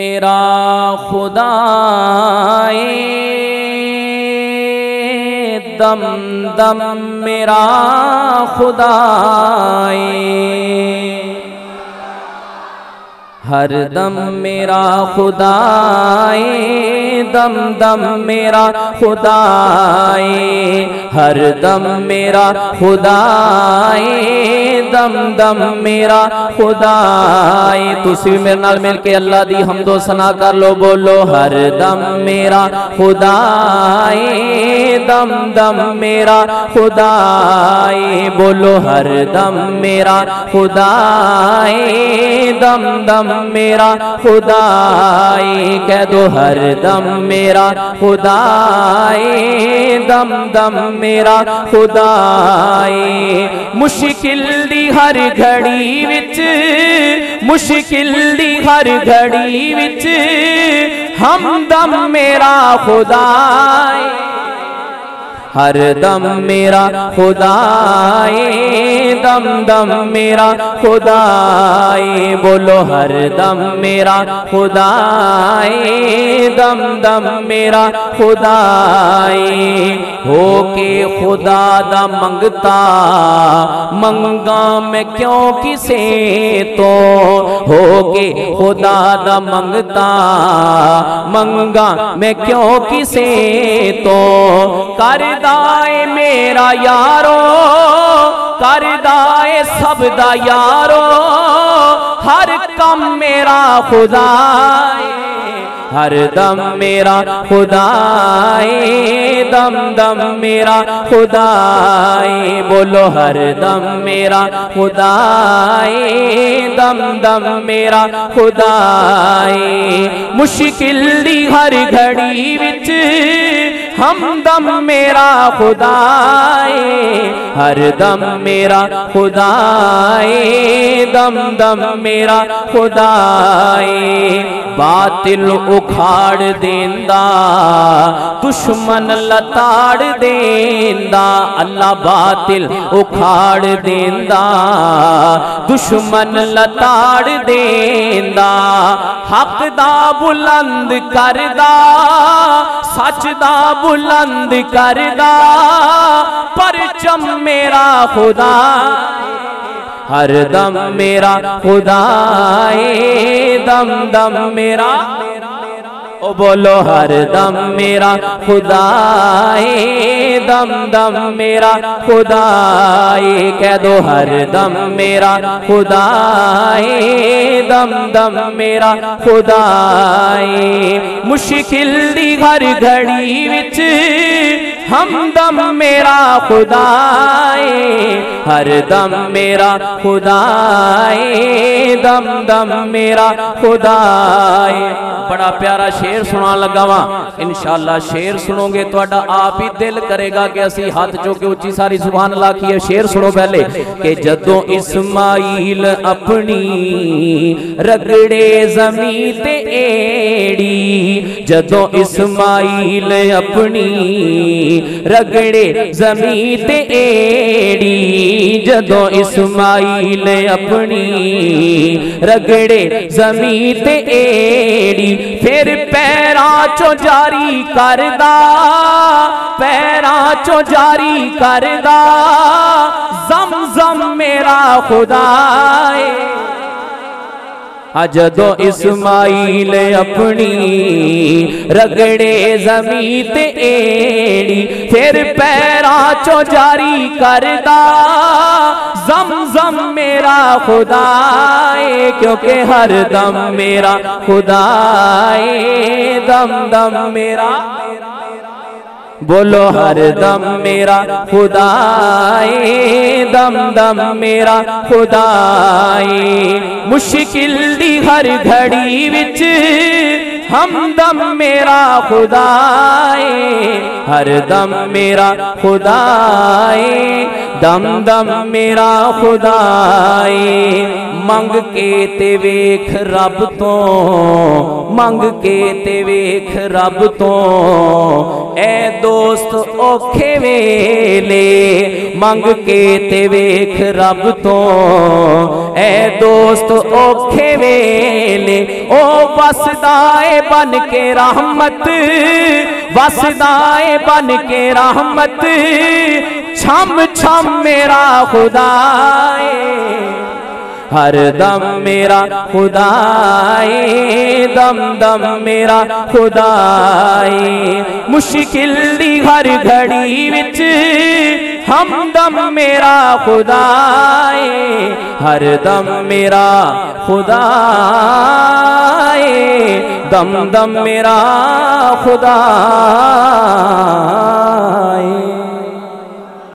मेरा खुदाए, दम दम मेरा खुदाए, हर दम मेरा खुदाए, दम दम मेरा खुदाए, हर दम मेरा खुदाए, दम दम मेरा खुदाए। तुसी मेरे नाल मिल के अल्लाह दी हमदो सना कर लो, बोलो हर दम मेरा खुदाए, दम दम मेरा खुदाए, बोलो हर दम मेरा खुदाए, दम दम मेरा खुदाए, कह दो हर दम मेरा खुदाए, दम दम मेरा खुदाए। मुश्किल दी हर घड़ी विच, मुश्किल दी हर घड़ी विच, हमदम मेरा खुदाए, हर दम मेरा खुदाए, दम दम मेरा खुदाए, बोलो हर दम मेरा खुदाए, दम दम मेरा खुदाए। हो के खुदा दा मंगता, मंगा मैं क्यों किसे तो, हो के खुदा दा मंगता, मंगा मैं क्यों किसे तो, करदाए मेरा यारो, करदाए सबदा यारो, हर कम मेरा खुदाए, हर दम मेरा खुदाए, दम दम मेरा खुदाए, बोलो हर दम मेरा खुदाए, दम दम मेरा खुदाए। मुश्किल दी हर घड़ी विच, हमदम मेरा खुदाए, हर दम मेरा खुदाए, दम दम मेरा खुदाए। बातिल उखाड़ देंदा, दुश्मन लताड़ देंदा, अल्लाह बातिल उखाड़ देंदा, दुश्मन लताड़ देंदा, हक दा बुलंद करदा, सच दा बुलंद करदा, परचम मेरा खुदा, हर दम मेरा खुदाए, दम दम मेरा, ओ बोलो हर दम मेरा खुदाए, दम दम मेरा खुदाए, कह दो हर दम मेरा खुदाए, दम दम मेरा खुदाए। मुश्किल दी हर घड़ी विच, हमदम मेरा खुदाए, हर दम मेरा खुदाए, दम दम मेरा खुदाए। बड़ा प्यारा शेर सुना लगा वा, इंशाअल्लाह शेर सुनोगे तो आप ही दिल करेगा कि असी हाथ चो के उच्ची सारी सुभान अल्लाह की। शेर सुनो पहले कि जदों इस्माइल अपनी रगड़े ज़मीं ते एड़ी, जदों इस्माइल अपनी रगड़े ज़मीं ते एड़ी, जदों इस्माइल अपनी रगड़े ज़मीं ते एड़ी, फिर पैरां चो जारी करदा, पैरां चो जारी करदा, जम जम मेरा खुदाए। जदों इस्माइल अपनी रगड़े ज़मीं ते एड़ी, फिर पैरां चो जारी करदा, जम जम मेरा खुदाए, क्योंकि हर दम मेरा खुदाए, दम दम मेरा, बोलो हर दम मेरा खुदाए, दम दम मेरा खुदाए। मुश्किल दी हर घड़ी विच, हमदम मेरा खुदाए, हर दम मेरा खुदाए, दम दम मेरा खुदाए। मंग के ते वेख रब तो, मंग के ते वेख रब तो, ए दोस्त औखे वेले। मंग के ते वेख रब तो, ए दोस्त औखे वेले। ओ वसदाए बन के रहमत, वसदाए बन के रहमत, छम छम मेरा खुदाए। हर दम मेरा खुदाए, दम दम मेरा खुदाए। मुश्किल दी हर घड़ी विच हमदम मेरा खुदाए। हर दम मेरा खुदाए, दम दम मेरा खुदाए।